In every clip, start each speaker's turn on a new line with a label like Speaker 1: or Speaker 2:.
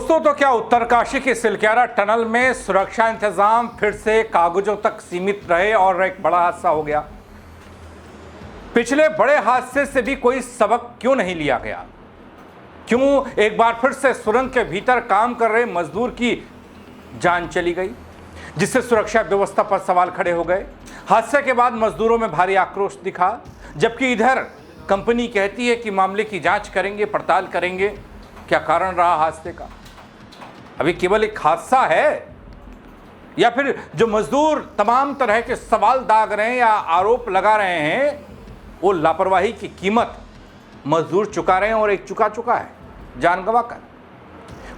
Speaker 1: दोस्तों, तो क्या उत्तरकाशी के सिलक्यारा टनल में सुरक्षा इंतजाम फिर से कागजों तक सीमित रहे और एक बड़ा हादसा हो गया। पिछले बड़े हादसे से भी कोई सबक क्यों नहीं लिया गया? क्यों एक बार फिर से सुरंग के भीतर काम कर रहे मजदूर की जान चली गई, जिससे सुरक्षा व्यवस्था पर सवाल खड़े हो गए। हादसे के बाद मजदूरों में भारी आक्रोश दिखा, जबकि इधर कंपनी कहती है कि मामले की जांच करेंगे, पड़ताल करेंगे। क्या कारण रहा हादसे का? अभी केवल एक हादसा है या फिर जो मजदूर तमाम तरह के सवाल दाग रहे हैं या आरोप लगा रहे हैं, वो लापरवाही की कीमत मजदूर चुका रहे हैं और एक चुका है जान गंवाकर।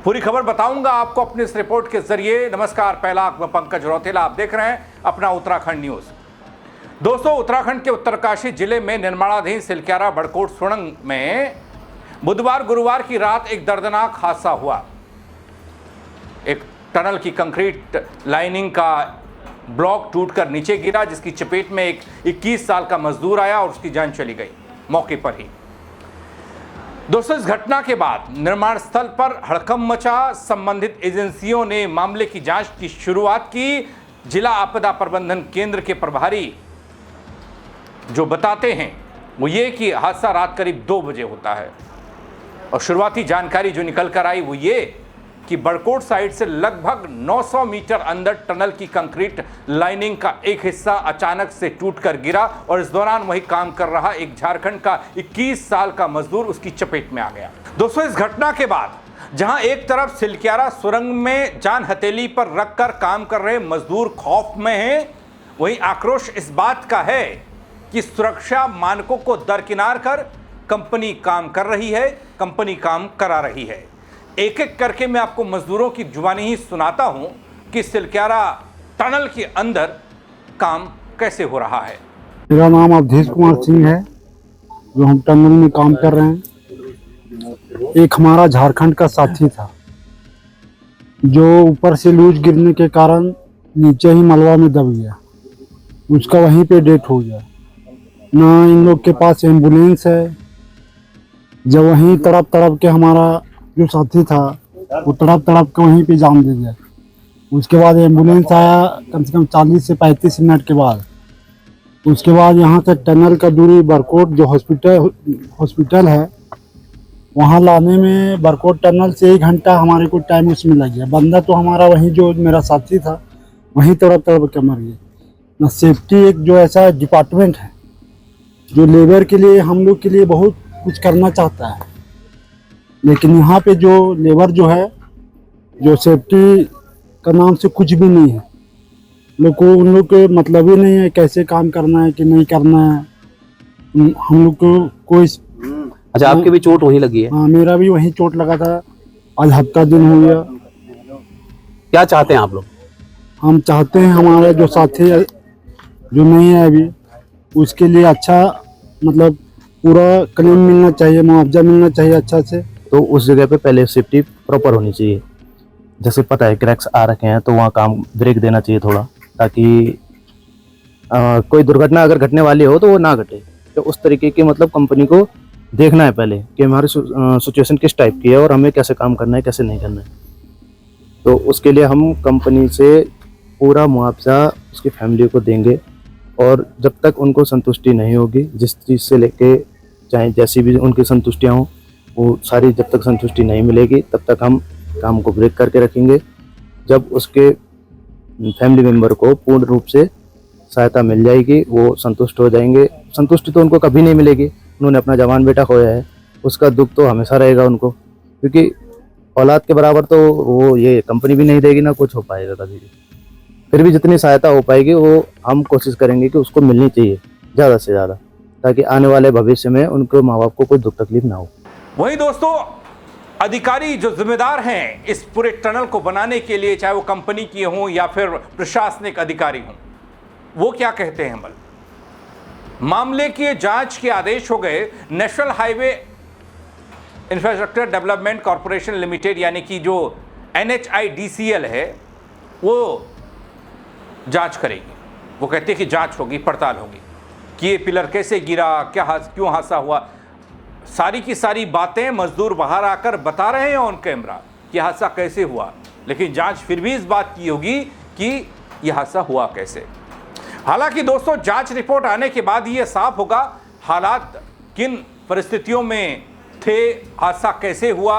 Speaker 1: पूरी खबर बताऊंगा आपको अपने इस रिपोर्ट के जरिए। नमस्कार, पहला मैं पंकज रौतेला, आप देख रहे हैं अपना उत्तराखंड न्यूज। दोस्तों, उत्तराखंड के उत्तरकाशी जिले में निर्माणाधीन सिलक्यारा बड़कोट सुरंग में बुधवार गुरुवार की रात एक दर्दनाक हादसा हुआ। एक टनल की कंक्रीट लाइनिंग का ब्लॉक टूटकर नीचे गिरा, जिसकी चपेट में एक 21 साल का मजदूर आया और उसकी जान चली गई मौके पर ही। दोस्तों, इस घटना के बाद निर्माण स्थल पर हड़कंप मचा। संबंधित एजेंसियों ने मामले की जांच की शुरुआत की। जिला आपदा प्रबंधन केंद्र के प्रभारी जो बताते हैं वो ये कि हादसा रात करीब 2 बजे होता है और शुरुआती जानकारी जो निकल कर आई वो ये कि बड़कोट साइड से लगभग 900 मीटर अंदर टनल की कंक्रीट लाइनिंग का एक हिस्सा अचानक से टूटकर गिरा और इस दौरान वही काम कर रहा एक झारखंड का 21 साल का मजदूर उसकी चपेट में आ गया। दोस्तों, इस घटना के बाद जहां एक तरफ सिलक्यारा सुरंग में जान हथेली पर रखकर काम कर रहे मजदूर खौफ में हैं, वहीं आक्रोश इस बात का है कि सुरक्षा मानकों को दरकिनार कर कंपनी काम कर रही है, कंपनी काम करा रही है। एक एक करके मैं आपको मजदूरों की जुबानी ही सुनाता हूं कि सिलक्यारा टनल के अंदर काम कैसे हो रहा है।
Speaker 2: मेरा नाम अवधेश कुमार सिंह है, जो हम टनल में काम कर रहे हैं। एक हमारा झारखंड का साथी था जो ऊपर से लूज गिरने के कारण नीचे ही मलबा में दब गया, उसका वहीं पे डेथ हो गया। ना इन लोग के पास एम्बुलेंस है। जब वहीं तड़प तड़प के हमारा जो साथी था वो तड़प तड़प के वहीं पे जान दे दिया। उसके बाद एम्बुलेंस आया कम से कम 40 से 35 मिनट के बाद। उसके बाद यहाँ से टनल का दूरी बड़कोट जो हॉस्पिटल है वहाँ लाने में बड़कोट टनल से 1 घंटा हमारे को टाइम उसमें लग गया। बंदा तो हमारा वहीं जो मेरा साथी था वहीं तड़प तड़प के मर गया। ना सेफ्टी एक जो ऐसा डिपार्टमेंट है जो लेबर के लिए हम लोग के लिए बहुत कुछ करना चाहता है, लेकिन यहाँ पे जो लेबर जो है जो सेफ्टी का नाम से कुछ भी नहीं है। लोग को उन लोग के मतलब ही नहीं है कैसे काम करना है कि नहीं करना है। हम लोग को कोई
Speaker 3: अच्छा, आपके भी चोट वही लगी है?
Speaker 2: हाँ, मेरा भी वही चोट लगा था। आज हफ्ता दिन हो गया।
Speaker 3: क्या चाहते हैं आप लोग?
Speaker 2: हम चाहते हैं हमारे जो साथी जो नहीं है अभी, उसके लिए अच्छा मतलब पूरा क्लेम मिलना चाहिए, मुआवजा मिलना चाहिए अच्छा से।
Speaker 3: तो उस जगह पे पहले सेफ्टी प्रॉपर होनी चाहिए। जैसे पता है क्रैक्स आ रखे हैं तो वहाँ काम ब्रेक देना चाहिए थोड़ा, ताकि कोई दुर्घटना अगर घटने वाली हो तो वो ना घटे। तो उस तरीके की मतलब कंपनी को देखना है पहले कि हमारी सिचुएशन किस टाइप की है और हमें कैसे काम करना है, कैसे नहीं करना है। तो उसके लिए हम कंपनी से पूरा मुआवजा उसकी फैमिली को देंगे और जब तक उनको संतुष्टि नहीं होगी, जिस चीज़ से लेके चाहे जैसी भी उनकी संतुष्टियाँ हों, वो सारी जब तक संतुष्टि नहीं मिलेगी तब तक हम काम को ब्रेक करके रखेंगे। जब उसके फैमिली मेम्बर को पूर्ण रूप से सहायता मिल जाएगी, वो संतुष्ट हो जाएंगे। संतुष्टि तो उनको कभी नहीं मिलेगी, उन्होंने अपना जवान बेटा खोया है, उसका दुख तो हमेशा रहेगा उनको, क्योंकि औलाद के बराबर तो वो ये कंपनी भी नहीं देगी, ना कुछ हो पाएगा कभी भी। फिर भी जितनी सहायता हो पाएगी वो हम कोशिश करेंगे कि उसको मिलनी चाहिए ज़्यादा से ज़्यादा, ताकि आने वाले भविष्य में उनके माँ बाप को कोई दुख तकलीफ ना हो।
Speaker 1: वहीं दोस्तों, अधिकारी जो जिम्मेदार हैं इस पूरे टनल को बनाने के लिए, चाहे वो कंपनी के हों या फिर प्रशासनिक अधिकारी हों, वो क्या कहते हैं? मामले की जांच के आदेश हो गए। National highway infrastructure development corporation limited यानी कि जो NHIDCL है वो जांच करेगी। वो कहते हैं कि जांच होगी, पड़ताल होगी कि ये पिलर कैसे गिरा, क्यों हादसा हुआ। सारी की सारी बातें मजदूर बाहर आकर बता रहे हैं ऑन कैमरा। कि हादसा कैसे हुआ, लेकिन जांच फिर भी इस बात की होगी कि यह हादसा हुआ कैसे। हालांकि दोस्तों, जांच रिपोर्ट आने के बाद ये साफ होगा हालात किन परिस्थितियों में थे, हादसा कैसे हुआ,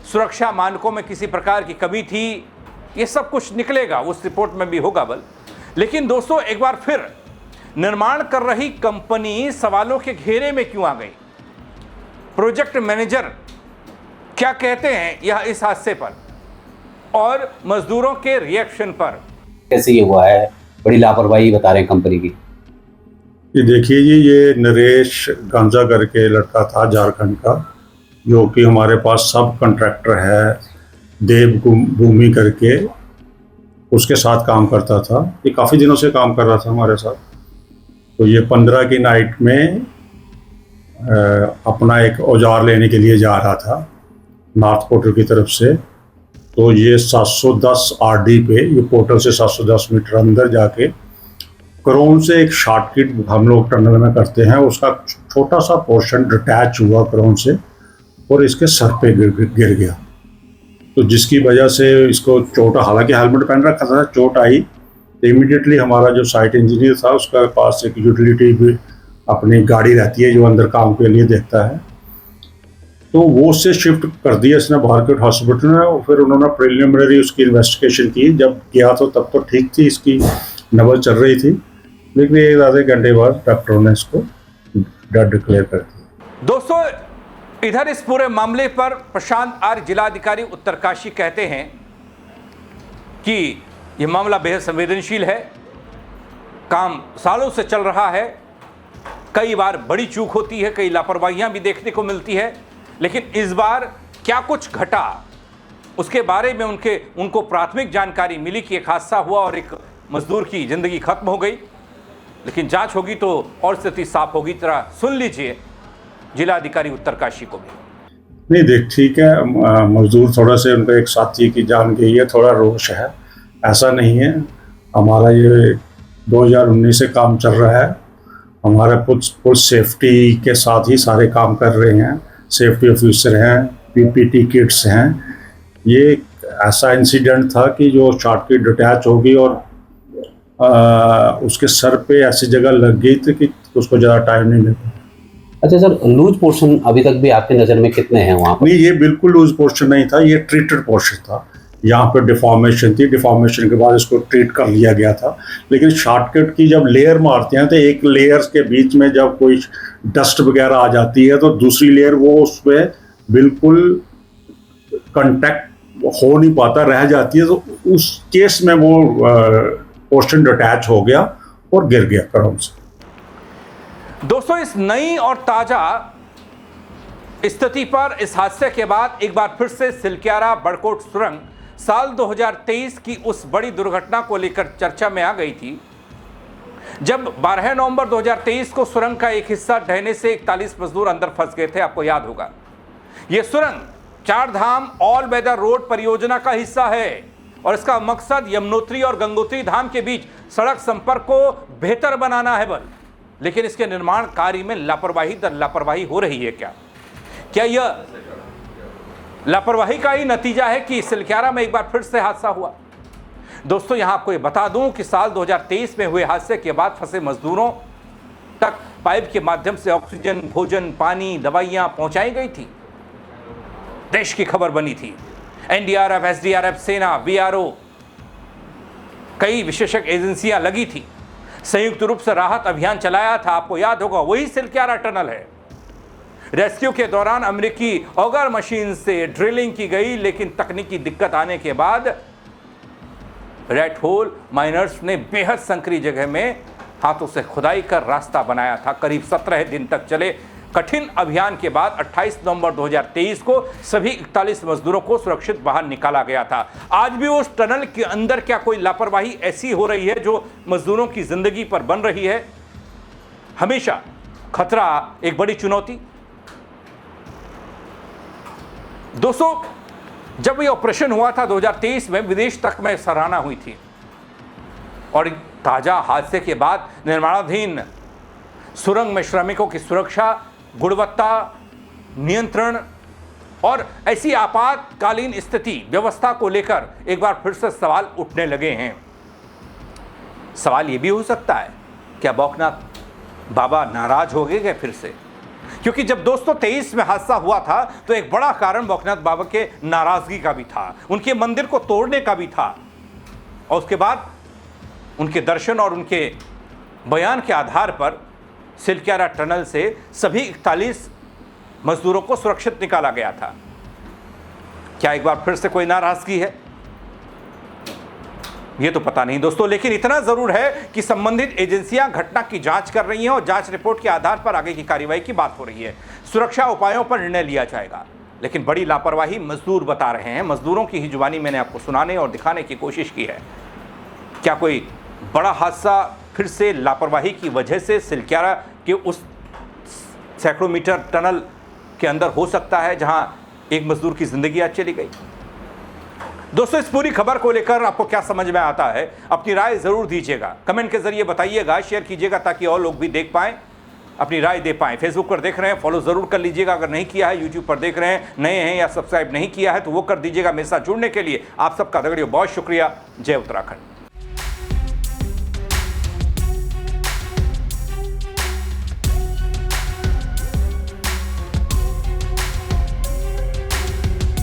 Speaker 1: सुरक्षा मानकों में किसी प्रकार की कमी थी, ये सब कुछ निकलेगा, उस रिपोर्ट में भी होगा बल। लेकिन दोस्तों, एक बार फिर निर्माण कर रही कंपनी सवालों के घेरे में क्यों आ गई? प्रोजेक्ट मैनेजर क्या कहते हैं यह इस हादसे पर और मजदूरों के रिएक्शन पर?
Speaker 4: कैसे ये हुआ है? बड़ी लापरवाही बता रहे हैं कंपनी की।
Speaker 5: ये देखिए जी, ये नरेश गांजा करके लड़का था झारखंड का, जो कि हमारे पास सब कॉन्ट्रैक्टर है, देव भूमि करके, उसके साथ काम करता था। ये काफ़ी दिनों से काम कर रहा था हमारे साथ। तो ये 15 की नाइट में अपना एक औजार लेने के लिए जा रहा था नॉर्थ पोर्टल की तरफ से। तो ये 710 आरडी पे, ये पोर्टल से 710 मीटर अंदर जाके क्रोन से एक शॉर्टकट हम लोग टनल में करते हैं, उसका छोटा सा पोर्शन डिटैच हुआ क्रोन से और इसके सर पे गिर गया। तो जिसकी वजह से इसको चोट, हालांकि हेलमेट पहन रखा था, चोट आई। तो इमीडिएटली हमारा जो साइट इंजीनियर था, उसका पास एक यूटिलिटी भी अपनी गाड़ी रहती है जो अंदर काम के लिए देखता है, तो वो उससे शिफ्ट कर दिया इसने भारकेट हॉस्पिटल में। और फिर उन्होंने प्रिलिमिनरी उसकी इन्वेस्टिगेशन की। जब गया तो तब तो ठीक थी, इसकी नबज चल रही थी, लेकिन एक आधे घंटे बाद डॉक्टरों ने इसको डेड डिक्लेयर कर दिया।
Speaker 1: दोस्तों, इधर इस पूरे मामले पर प्रशांत आर्य जिलाधिकारी उत्तरकाशी कहते हैं कि यह मामला बेहद संवेदनशील है, काम सालों से चल रहा है, कई बार बड़ी चूक होती है, कई लापरवाहियां भी देखने को मिलती है, लेकिन इस बार क्या कुछ घटा उसके बारे में उनको प्राथमिक जानकारी मिली कि एक हादसा हुआ और एक मजदूर की जिंदगी खत्म हो गई। लेकिन जांच होगी तो और स्थिति साफ होगी। तरह सुन लीजिए जिलाधिकारी उत्तरकाशी को भी।
Speaker 5: नहीं देख, ठीक है, मजदूर थोड़ा से उनका एक साथी की जान गई है, थोड़ा रोष है, ऐसा नहीं है। हमारा ये 2019 से काम चल रहा है, हमारे फुल सेफ्टी के साथ ही सारे काम कर रहे हैं, सेफ्टी ऑफिसर हैं, पीपीटी किट्स हैं। ये ऐसा इंसिडेंट था कि जो शॉर्टकट डिटैच हो गई और उसके सर पे ऐसी जगह लग गई थी कि उसको ज़्यादा टाइम नहीं लगा।
Speaker 4: अच्छा सर, लूज पोर्शन अभी तक भी आपके नज़र में कितने हैं वहाँ पर?
Speaker 5: नहीं, ये बिल्कुल लूज पोर्शन नहीं था, ये ट्रीटेड पोर्शन था। यहाँ पे डिफॉर्मेशन थी, डिफॉर्मेशन के बाद इसको ट्रीट कर लिया गया था। लेकिन शॉर्टकट की जब लेयर मारते हैं तो एक लेयर्स के बीच में जब कोई डस्ट वगैरह आ जाती है तो दूसरी लेयर वो उसमें बिल्कुल कांटेक्ट हो नहीं पाता, रह जाती है। तो उस केस में वो पोर्शन डिटैच हो गया और गिर गया क्रोन से।
Speaker 1: दोस्तों, इस नई और ताजा स्थिति पर इस हादसे के बाद एक बार फिर से सिलक्यारा बड़कोट सुरंग साल 2023 की उस बड़ी दुर्घटना को लेकर चर्चा में आ गई थी, जब 12 नवंबर 2023 को सुरंग का एक हिस्सा ढहने से 41 मजदूर अंदर फंस गए थे। आपको याद होगा, यह सुरंग चार धाम ऑल वेदर रोड परियोजना का हिस्सा है और इसका मकसद यमुनोत्री और गंगोत्री धाम के बीच सड़क संपर्क को बेहतर बनाना है बल। लेकिन इसके निर्माण कार्य में लापरवाही दर लापरवाही हो रही है। क्या यह लापरवाही का ही नतीजा है कि सिलक्यारा में एक बार फिर से हादसा हुआ? दोस्तों, यहां आपको ये बता दूं कि साल 2023 में हुए हादसे के बाद फंसे मजदूरों तक पाइप के माध्यम से ऑक्सीजन, भोजन, पानी, दवाइयां पहुंचाई गई थी। देश की खबर बनी थी। एनडीआरएफ, एसडीआरएफ, सेना, बीआरओ, कई विशेषज्ञ एजेंसियां लगी थी, संयुक्त रूप से राहत अभियान चलाया था। आपको याद होगा, वही सिलक्यारा टनल है। रेस्क्यू के दौरान अमेरिकी ऑगर मशीन से ड्रिलिंग की गई, लेकिन तकनीकी दिक्कत आने के बाद रेड होल माइनर्स ने बेहद संकरी जगह में हाथों से खुदाई कर रास्ता बनाया था। करीब 17 दिन तक चले कठिन अभियान के बाद 28 नवंबर 2023 को सभी 41 मजदूरों को सुरक्षित बाहर निकाला गया था। आज भी उस टनल के अंदर क्या कोई लापरवाही ऐसी हो रही है जो मजदूरों की जिंदगी पर बन रही है? हमेशा खतरा एक बड़ी चुनौती। दोस्तों, जब ये ऑपरेशन हुआ था 2023 में, विदेश तक में सराहना हुई थी और ताजा हादसे के बाद निर्माणाधीन सुरंग में श्रमिकों की सुरक्षा, गुणवत्ता, नियंत्रण और ऐसी आपातकालीन स्थिति व्यवस्था को लेकर एक बार फिर से सवाल उठने लगे हैं। सवाल यह भी हो सकता है, क्या बौखनाथ बाबा नाराज हो गए फिर से? क्योंकि जब 223 में हादसा हुआ था तो एक बड़ा कारण बौखनाथ बाबा के नाराजगी का भी था, उनके मंदिर को तोड़ने का भी था, और उसके बाद उनके दर्शन और उनके बयान के आधार पर सिलक्यारा टनल से सभी 41 मजदूरों को सुरक्षित निकाला गया था। क्या एक बार फिर से कोई नाराजगी है? यह तो पता नहीं दोस्तों, लेकिन इतना जरूर है कि संबंधित एजेंसियां घटना की जांच कर रही हैं और जांच रिपोर्ट के आधार पर आगे की कार्रवाई की बात हो रही है। सुरक्षा उपायों पर निर्णय लिया जाएगा, लेकिन बड़ी लापरवाही मजदूर बता रहे हैं। मजदूरों की ही जुबानी मैंने आपको सुनाने और दिखाने की कोशिश की है। क्या कोई बड़ा हादसा फिर से लापरवाही की वजह से सिलक्यारा के उस सैकड़ों मीटर टनल के अंदर हो सकता है जहां एक मजदूर की जिंदगी आज चली गई? दोस्तों, इस पूरी खबर को लेकर आपको क्या समझ में आता है? अपनी राय जरूर दीजिएगा, कमेंट के जरिए बताइएगा, शेयर कीजिएगा ताकि और लोग भी देख पाएं, अपनी राय दे पाएं। फेसबुक पर देख रहे हैं, फॉलो जरूर कर लीजिएगा अगर नहीं किया है। यूट्यूब पर देख रहे हैं, नए हैं या सब्सक्राइब नहीं किया है तो वो कर दीजिएगा। मेरे साथ जुड़ने के लिए आप सबका दगड़ियों बहुत शुक्रिया। जय उत्तराखंड।